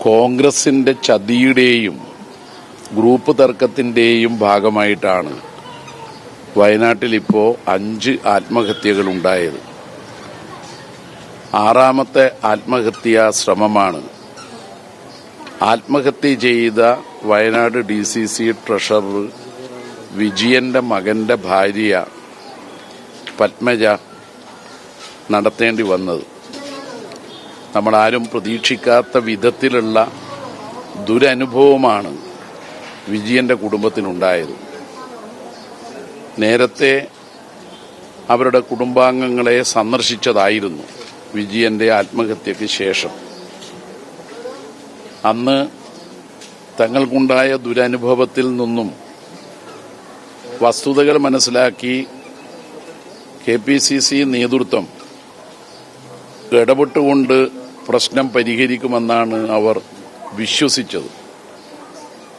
കോൺഗ്രസിന്റെ ചതിയുടെയും ഗ്രൂപ്പ് തർക്കത്തിന്റെയും ഭാഗമായിട്ടാണ് വയനാട്ടിൽ ഇപ്പോൾ 5 ആത്മഹത്യകൾ ഉണ്ടായത്. 6ാമത്തെ ആത്മഹത്യാ ശ്രമമാണ്. ആത്മഹത്യ ചെയ്ത വയനാട് DCC ട്രഷറർ വിജയന്റെ മകന്റെ ഭാര്യ പത്മജ നടത്തേണ്ടി വന്നത്. നമ്മളാരും പ്രതീക്ഷിക്കാത്ത വിധത്തിലുള്ള ദുരനുഭവമാണ് വിജയന്റെ കുടുംബത്തിനുണ്ടായത്. നേരത്തെ അവരുടെ കുടുംബാംഗങ്ങളെ സന്ദർശിച്ചതായിരുന്നു വിജയന്റെ ആത്മഹത്യയ്ക്ക് ശേഷം. അന്ന് തങ്ങൾക്കുണ്ടായ ദുരനുഭവത്തിൽ നിന്നും വസ്തുതകൾ മനസ്സിലാക്കി KPCC നേതൃത്വം ഇടപെട്ടുകൊണ്ട് പ്രശ്നം പരിഹരിക്കുമെന്നാണ് അവർ വിശ്വസിച്ചത്.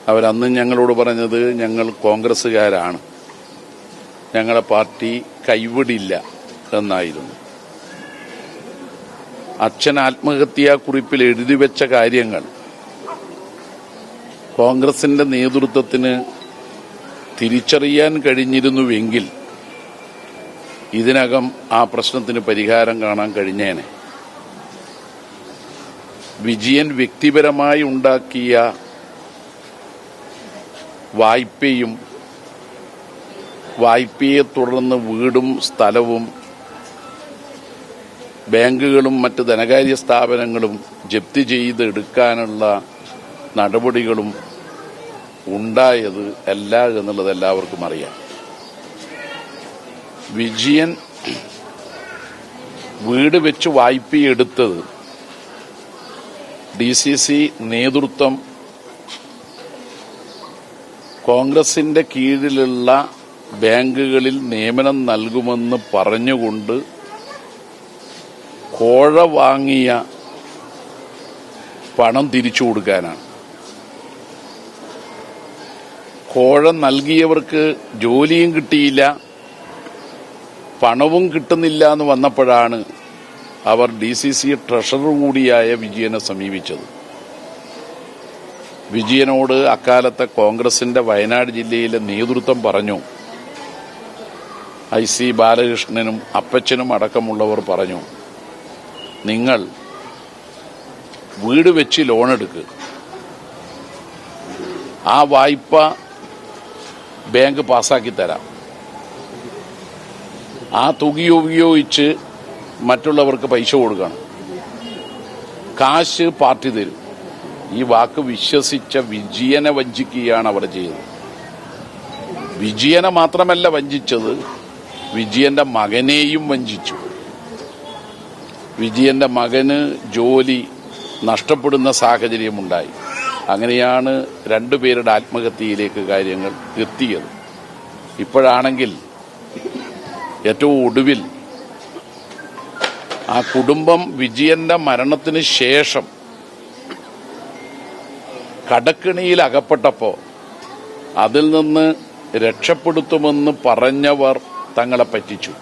അവരന്ന് ഞങ്ങളോട് പറഞ്ഞത്, ഞങ്ങൾ കോൺഗ്രസ്സുകാരാണ്, ഞങ്ങളെ പാർട്ടി കൈവിടില്ല എന്നായിരുന്നു. അച്ഛൻ ആത്മഹത്യാക്കുറിപ്പിൽ എഴുതിവെച്ച കാര്യങ്ങൾ കോൺഗ്രസിന്റെ നേതൃത്വത്തിന് തിരിച്ചറിയാൻ കഴിഞ്ഞിരുന്നുവെങ്കിൽ ഇതിനകം ആ പ്രശ്നത്തിന് പരിഹാരം കാണാൻ കഴിഞ്ഞേനെ. വിജയൻ വ്യക്തിപരമായി ഉണ്ടാക്കിയ വായ്പയും വായ്പയെ തുടർന്ന് വീടും സ്ഥലവും ബാങ്കുകളും മറ്റ് ധനകാര്യ സ്ഥാപനങ്ങളും ജപ്തി ചെയ്തെടുക്കാനുള്ള നടപടികളും ഉണ്ടായത് അല്ല എന്നുള്ളത് എല്ലാവർക്കും അറിയാം. വിജയൻ വീട് വെച്ച് വായ്പയെടുത്തത് DCC നേതൃത്വം കോൺഗ്രസിന്റെ കീഴിലുള്ള ബാങ്കുകളിൽ നിയമനം നൽകുമെന്ന് പറഞ്ഞുകൊണ്ട് കോഴ വാങ്ങിയ പണം തിരിച്ചു കൊടുക്കാനാണ്. കോഴ നൽകിയവർക്ക് ജോലിയും കിട്ടിയില്ല, പണവും കിട്ടുന്നില്ല എന്ന് വന്നപ്പോഴാണ് അവർ DCC ട്രഷറർ കൂടിയായ വിജയനെ സമീപിച്ചത്. വിജയനോട് അക്കാലത്തെ കോൺഗ്രസിന്റെ വയനാട് ജില്ലയിലെ നേതൃത്വം പറഞ്ഞു, IC ബാലകൃഷ്ണനും അപ്പച്ചനും അടക്കമുള്ളവർ പറഞ്ഞു, നിങ്ങൾ വീട് വെച്ച് ലോണെടുക്കുക, ആ വായ്പ ബാങ്ക് പാസ്സാക്കി തരാം, ആ തുക ഉപയോഗിച്ച് മറ്റുള്ളവർക്ക് പൈസ കൊടുക്കണം, കാശ് പാർട്ടി തരും. ഈ വാക്ക് വിശ്വസിച്ച വിജയനെ വഞ്ചിക്കുകയാണ് അവിടെ ചെയ്തത്. വിജയനെ മാത്രമല്ല വഞ്ചിച്ചത്, വിജയന്റെ മകനെയും വഞ്ചിച്ചു. വിജയന്റെ മകന് ജോലി നഷ്ടപ്പെടുന്ന സാഹചര്യമുണ്ടായി. അങ്ങനെയാണ് 2 പേരുടെ ആത്മഹത്യയിലേക്ക് കാര്യങ്ങൾ എത്തിയത്. ഇപ്പോഴാണെങ്കിൽ ഏറ്റവും ഒടുവിൽ ആ കുടുംബം വിജയന്റെ മരണത്തിന് ശേഷം കടക്കിണിയിൽ അകപ്പെട്ടപ്പോൾ അതിൽ നിന്ന് രക്ഷപ്പെടുത്തുമെന്ന് പറഞ്ഞവർ തങ്ങളെ പറ്റിച്ചു.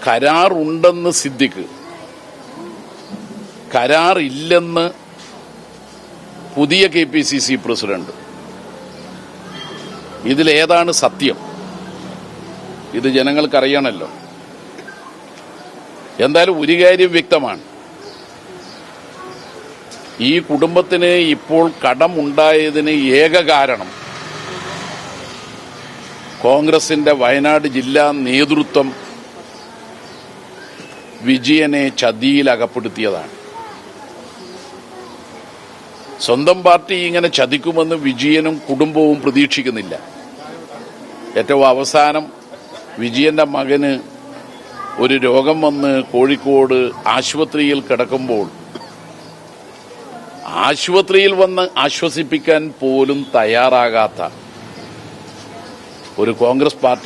കരാറുണ്ടെന്ന് സിദ്ദിഖ്, കരാറില്ലെന്ന് പുതിയ KPCC പ്രസിഡന്റ്. ഇതിലേതാണ് സത്യം? ഇത് ജനങ്ങൾക്കറിയണമല്ലോ. എന്തായാലും ഒരു കാര്യം വ്യക്തമാണ്, ഈ കുടുംബത്തിന് ഇപ്പോൾ കടമുണ്ടായതിന് ഏക കാരണം കോൺഗ്രസിന്റെ വയനാട് ജില്ലാ നേതൃത്വം വിജയനെ ചതിയിൽ അകപ്പെടുത്തിയതാണ്. സ്വന്തം പാർട്ടി ഇങ്ങനെ ചതിക്കുമെന്ന് വിജയനും കുടുംബവും പ്രതീക്ഷിക്കുന്നില്ല. ഏറ്റവും അവസാനം വിജയന്റെ മകന് ഒരു രോഗം വന്ന് കോഴിക്കോട് ആശുപത്രിയിൽ കിടക്കുമ്പോൾ ആശുപത്രിയിൽ വന്ന് ആശ്വസിപ്പിക്കാൻ പോലും തയ്യാറാകാത്ത ഒരു കോൺഗ്രസ് പാർട്ടി